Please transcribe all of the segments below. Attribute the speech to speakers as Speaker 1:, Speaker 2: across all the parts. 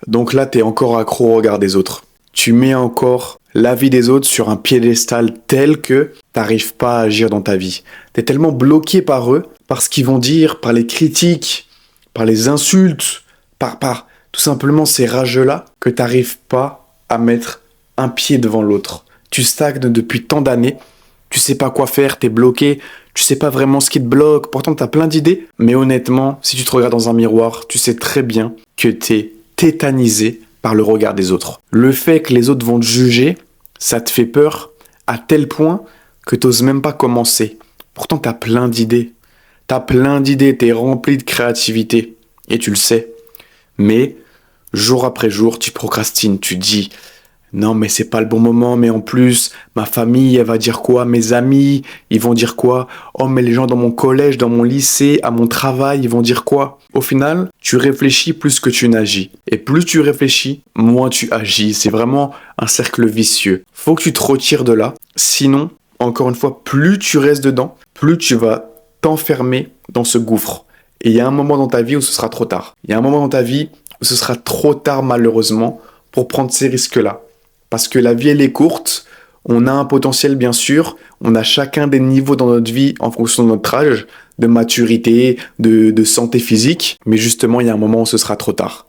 Speaker 1: Donc là, t'es encore accro au regard des autres. Tu mets encore la vie des autres sur un piédestal tel que t'arrives pas à agir dans ta vie. T'es tellement bloqué par eux, par ce qu'ils vont dire, par les critiques, par les insultes, par tout simplement ces rageux-là, que t'arrives pas à mettre un pied devant l'autre. Tu stagnes depuis tant d'années, tu sais pas quoi faire, t'es bloqué, tu sais pas vraiment ce qui te bloque, pourtant t'as plein d'idées, mais honnêtement, si tu te regardes dans un miroir, tu sais très bien que t'es tétanisé par le regard des autres. Le fait que les autres vont te juger, ça te fait peur à tel point que t'oses même pas commencer. Pourtant t'as plein d'idées. T'as plein d'idées, t'es rempli de créativité. Et tu le sais. Mais, jour après jour, tu procrastines, tu dis non, mais c'est pas le bon moment, mais en plus, ma famille, elle va dire quoi? Mes amis, ils vont dire quoi? Oh, mais les gens dans mon collège, dans mon lycée, à mon travail, ils vont dire quoi? Au final, tu réfléchis plus que tu n'agis. Et plus tu réfléchis, moins tu agis. C'est vraiment un cercle vicieux. Faut que tu te retires de là. Sinon, encore une fois, plus tu restes dedans, plus tu vas t'enfermer dans ce gouffre. Et il y a un moment dans ta vie où ce sera trop tard. Il y a un moment dans ta vie où ce sera trop tard, malheureusement, pour prendre ces risques-là. Parce que la vie, elle est courte, on a un potentiel bien sûr, on a chacun des niveaux dans notre vie en fonction de notre âge, de maturité, de santé physique, mais justement, il y a un moment où ce sera trop tard.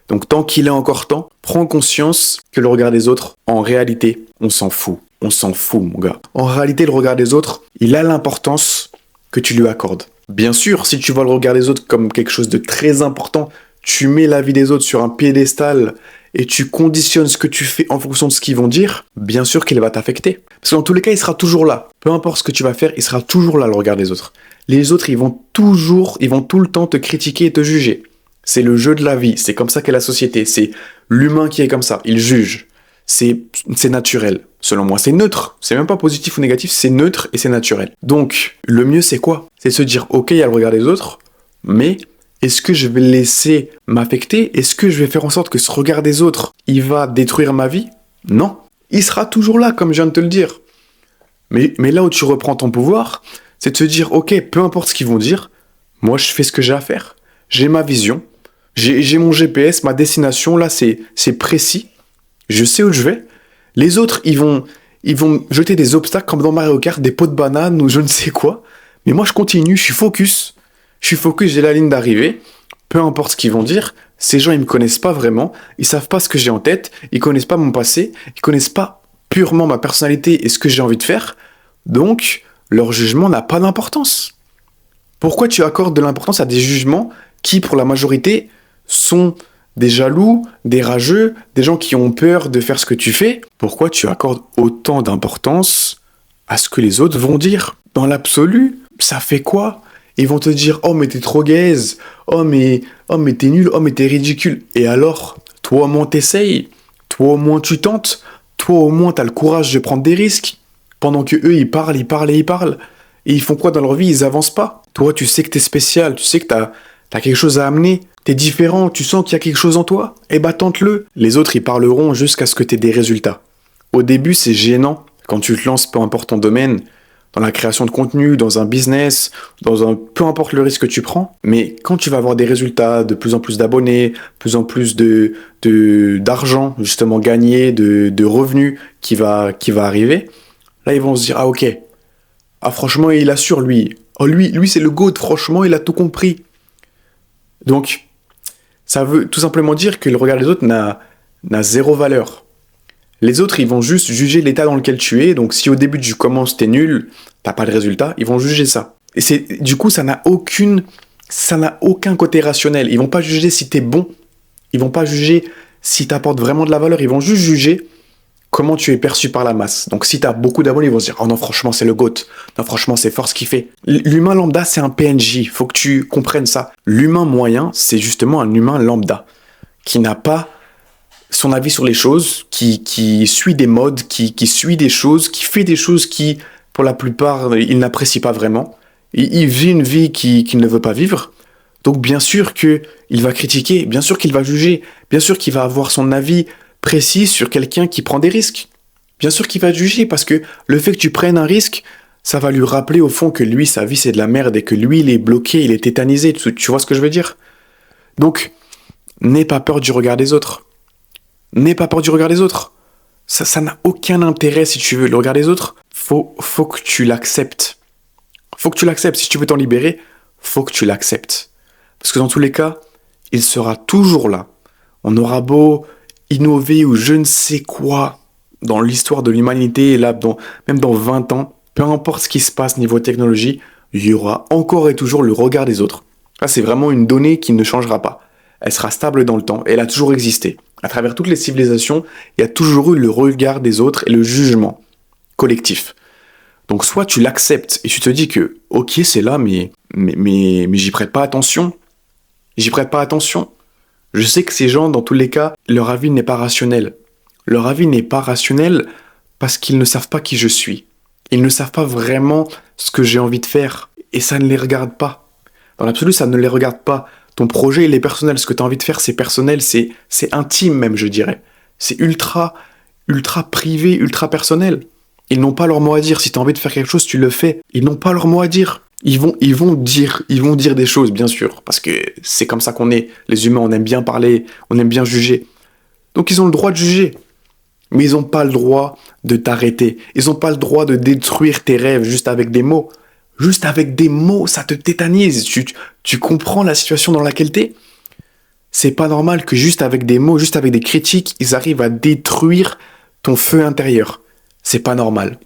Speaker 1: Donc tant qu'il est encore temps, prends conscience que le regard des autres, en réalité, on s'en fout. On s'en fout, mon gars. En réalité, le regard des autres, il a l'importance que tu lui accordes. Bien sûr, si tu vois le regard des autres comme quelque chose de très important, tu mets la vie des autres sur un piédestal et tu conditionnes ce que tu fais en fonction de ce qu'ils vont dire, bien sûr qu'il va t'affecter. Parce que dans tous les cas, il sera toujours là. Peu importe ce que tu vas faire, il sera toujours là, le regard des autres. Les autres, ils vont tout le temps te critiquer et te juger. C'est le jeu de la vie, c'est comme ça qu'est la société, c'est l'humain qui est comme ça, il juge. C'est naturel, selon moi. C'est neutre, c'est même pas positif ou négatif, c'est neutre et c'est naturel. Donc, le mieux c'est quoi? C'est se dire, ok, il y a le regard des autres, mais est-ce que je vais le laisser m'affecter? Est-ce que je vais faire en sorte que ce regard des autres, il va détruire ma vie? Non. Il sera toujours là, comme je viens de te le dire. Mais là où tu reprends ton pouvoir, c'est de se dire, ok, peu importe ce qu'ils vont dire, moi je fais ce que j'ai à faire. J'ai ma vision, j'ai mon GPS, ma destination, là c'est précis. Je sais où je vais. Les autres, ils vont jeter des obstacles comme dans Mario Kart, des pots de banane ou je ne sais quoi. Mais moi je continue, je suis focus. J'ai la ligne d'arrivée, peu importe ce qu'ils vont dire, ces gens ils me connaissent pas vraiment, ils savent pas ce que j'ai en tête, ils connaissent pas mon passé, ils connaissent pas purement ma personnalité et ce que j'ai envie de faire, donc leur jugement n'a pas d'importance. Pourquoi tu accordes de l'importance à des jugements qui pour la majorité sont des jaloux, des rageux, des gens qui ont peur de faire ce que tu fais? Pourquoi tu accordes autant d'importance à ce que les autres vont dire? Dans l'absolu, ça fait quoi? Ils vont te dire, oh mais t'es trop gaze, oh mais t'es nul, oh mais t'es ridicule. Et alors, toi au moins t'essayes, toi au moins tu tentes, toi au moins t'as le courage de prendre des risques. Pendant que eux ils parlent. Et ils font quoi dans leur vie? Ils avancent pas. Toi tu sais que t'es spécial, tu sais que t'as quelque chose à amener, t'es différent, tu sens qu'il y a quelque chose en toi. Eh bah tente-le. Les autres ils parleront jusqu'à ce que t'aies des résultats. Au début c'est gênant, quand tu te lances peu importe ton domaine, dans la création de contenu, dans un business, peu importe le risque que tu prends, mais quand tu vas avoir des résultats, de plus en plus d'abonnés, de plus en plus d'argent justement gagné, de revenus qui va arriver, là ils vont se dire ah ok, ah franchement il assure lui, oh lui c'est le GOAT, franchement il a tout compris. Donc ça veut tout simplement dire que le regard des autres n'a zéro valeur. Les autres, ils vont juste juger l'état dans lequel tu es. Donc, si au début tu commences, t'es nul, t'as pas de résultat, ils vont juger ça. Et du coup, ça n'a aucun côté rationnel. Ils vont pas juger si t'es bon. Ils vont pas juger si t'apportes vraiment de la valeur. Ils vont juste juger comment tu es perçu par la masse. Donc, si t'as beaucoup d'abonnés, ils vont se dire, oh non, franchement, c'est le GOAT. Non, franchement, c'est fort ce qu'il fait. L'humain lambda, c'est un PNJ. Faut que tu comprennes ça. L'humain moyen, c'est justement un humain lambda qui n'a pas son avis sur les choses, qui suit des modes, qui suit des choses, qui fait des choses qui, pour la plupart, il n'apprécie pas vraiment. Il vit une vie qu'il ne veut pas vivre. Donc bien sûr qu'il va critiquer, bien sûr qu'il va juger, bien sûr qu'il va avoir son avis précis sur quelqu'un qui prend des risques. Bien sûr qu'il va juger parce que le fait que tu prennes un risque, ça va lui rappeler au fond que lui, sa vie c'est de la merde et que lui, il est bloqué, il est tétanisé. Tu vois ce que je veux dire? Donc, N'aie pas peur du regard des autres. N'aie pas peur du regard des autres. Ça n'a aucun intérêt si tu veux. Le regard des autres, faut que tu l'acceptes. Faut que tu l'acceptes. Si tu veux t'en libérer, faut que tu l'acceptes. Parce que dans tous les cas, il sera toujours là. On aura beau innover ou je ne sais quoi dans l'histoire de l'humanité, là, même dans 20 ans, peu importe ce qui se passe niveau technologie, il y aura encore et toujours le regard des autres. Ça, c'est vraiment une donnée qui ne changera pas. Elle sera stable dans le temps et elle a toujours existé. À travers toutes les civilisations, il y a toujours eu le regard des autres et le jugement collectif. Donc soit tu l'acceptes et tu te dis que ok c'est là mais j'y prête pas attention. J'y prête pas attention. Je sais que ces gens dans tous les cas, leur avis n'est pas rationnel. Leur avis n'est pas rationnel parce qu'ils ne savent pas qui je suis. Ils ne savent pas vraiment ce que j'ai envie de faire et ça ne les regarde pas. Dans l'absolu, ça ne les regarde pas. Ton projet, il est personnel. Ce que tu as envie de faire, c'est personnel, c'est intime même, je dirais. C'est ultra privé, ultra personnel. Ils n'ont pas leur mot à dire. Si tu as envie de faire quelque chose, tu le fais. Ils n'ont pas leur mot à dire. Ils vont dire des choses, bien sûr, parce que c'est comme ça qu'on est. Les humains, on aime bien parler, on aime bien juger. Donc ils ont le droit de juger. Mais ils n'ont pas le droit de t'arrêter. Ils n'ont pas le droit de détruire tes rêves juste avec des mots. Juste avec des mots, ça te tétanise. Tu comprends la situation dans laquelle t'es? C'est pas normal que juste avec des mots, juste avec des critiques, ils arrivent à détruire ton feu intérieur. C'est pas normal.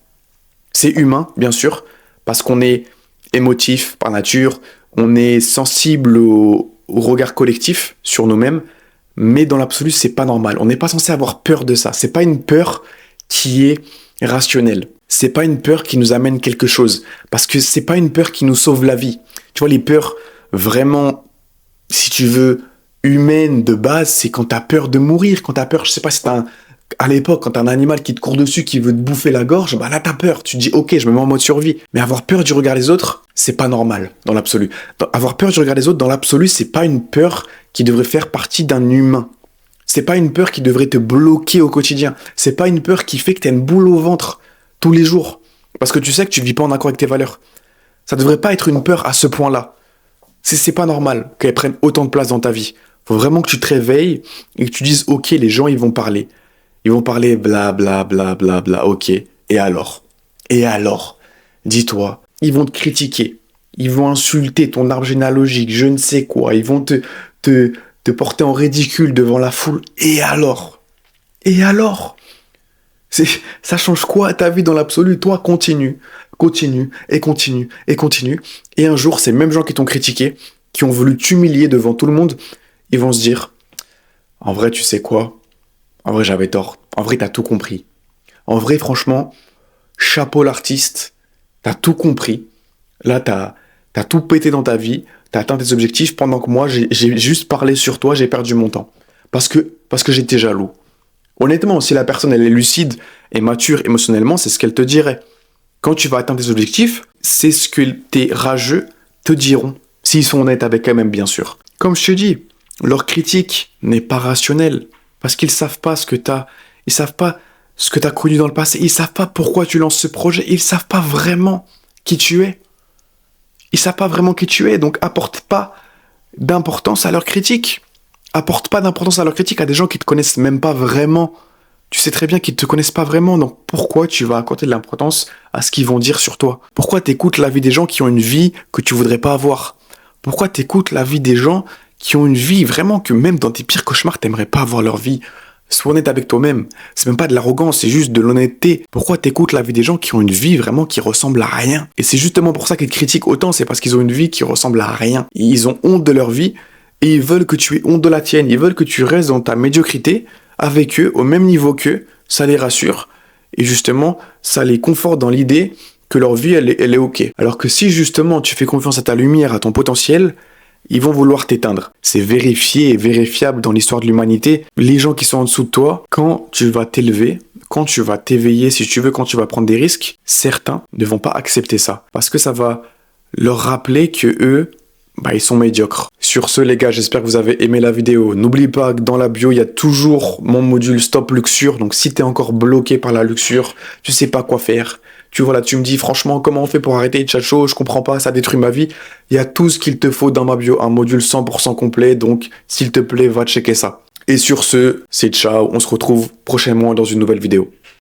Speaker 1: C'est humain, bien sûr, parce qu'on est émotif par nature, on est sensible au regard collectif sur nous-mêmes, mais dans l'absolu, c'est pas normal. On n'est pas censé avoir peur de ça. C'est pas une peur qui est rationnelle. C'est pas une peur qui nous amène quelque chose. Parce que c'est pas une peur qui nous sauve la vie. Tu vois, les peurs vraiment, si tu veux, humaines de base, c'est quand t'as peur de mourir, quand t'as peur, je sais pas si à l'époque, quand t'as un animal qui te court dessus, qui veut te bouffer la gorge, bah là t'as peur. Tu te dis, ok, je me mets en mode survie. Mais avoir peur du regard des autres, c'est pas normal, dans l'absolu. Avoir peur du regard des autres, dans l'absolu, c'est pas une peur qui devrait faire partie d'un humain. C'est pas une peur qui devrait te bloquer au quotidien. C'est pas une peur qui fait que t'as une boule au ventre tous les jours. Parce que tu sais que tu vis pas en accord avec tes valeurs. Ça devrait pas être une peur à ce point-là. C'est pas normal qu'elle prenne autant de place dans ta vie. Faut vraiment que tu te réveilles et que tu dises, ok, les gens, ils vont parler. Ils vont parler bla bla bla bla bla, ok. Et alors? Et alors? Dis-toi, ils vont te critiquer. Ils vont insulter ton arbre généalogique, je ne sais quoi. Ils vont te porter en ridicule devant la foule. Et alors? Et alors? Ça change quoi à ta vie dans l'absolu? Toi, continue, et continue. Et un jour, ces mêmes gens qui t'ont critiqué, qui ont voulu t'humilier devant tout le monde, ils vont se dire, en vrai, tu sais quoi? En vrai, j'avais tort. En vrai, t'as tout compris. En vrai, franchement, chapeau l'artiste, t'as tout compris. Là, t'as tout pété dans ta vie, t'as atteint tes objectifs, pendant que moi, j'ai juste parlé sur toi, j'ai perdu mon temps. Parce que j'étais jaloux. Honnêtement, si la personne elle est lucide et mature émotionnellement, c'est ce qu'elle te dirait. Quand tu vas atteindre tes objectifs, c'est ce que tes rageux te diront. S'ils sont honnêtes avec eux-mêmes, bien sûr. Comme je te dis, leur critique n'est pas rationnelle. Parce qu'ils savent pas ce que t'as. Ils savent pas ce que t'as connu dans le passé. Ils savent pas pourquoi tu lances ce projet. Ils savent pas vraiment qui tu es. Ils savent pas vraiment qui tu es. Donc apporte pas d'importance à leurs critiques. Apporte pas d'importance à leurs critiques à des gens qui te connaissent même pas vraiment. Tu sais très bien qu'ils te connaissent pas vraiment, donc pourquoi tu vas accorder de l'importance à ce qu'ils vont dire sur toi? Pourquoi t'écoutes l'avis des gens qui ont une vie que tu voudrais pas avoir? Pourquoi t'écoutes l'avis des gens qui ont une vie vraiment que même dans tes pires cauchemars t'aimerais pas avoir leur vie? Sois honnête avec toi-même. C'est même pas de l'arrogance, c'est juste de l'honnêteté. Pourquoi t'écoutes l'avis des gens qui ont une vie vraiment qui ressemble à rien? Et c'est justement pour ça qu'ils te critiquent autant, c'est parce qu'ils ont une vie qui ressemble à rien. Et ils ont honte de leur vie. Et ils veulent que tu aies honte de la tienne. Ils veulent que tu restes dans ta médiocrité avec eux, au même niveau qu'eux. Ça les rassure. Et justement, ça les conforte dans l'idée que leur vie, elle est ok. Alors que si justement tu fais confiance à ta lumière, à ton potentiel, ils vont vouloir t'éteindre. C'est vérifié et vérifiable dans l'histoire de l'humanité. Les gens qui sont en dessous de toi, quand tu vas t'élever, quand tu vas t'éveiller, si tu veux, quand tu vas prendre des risques, certains ne vont pas accepter ça. Parce que ça va leur rappeler que eux, ils sont médiocres. Sur ce, les gars, j'espère que vous avez aimé la vidéo. N'oublie pas que dans la bio, il y a toujours mon module Stop Luxure. Donc, si t'es encore bloqué par la luxure, tu sais pas quoi faire, tu me dis franchement comment on fait pour arrêter les chats chauds, je comprends pas, ça détruit ma vie. Il y a tout ce qu'il te faut dans ma bio, un module 100% complet, donc s'il te plaît, va checker ça. Et sur ce, c'est ciao, on se retrouve prochainement dans une nouvelle vidéo.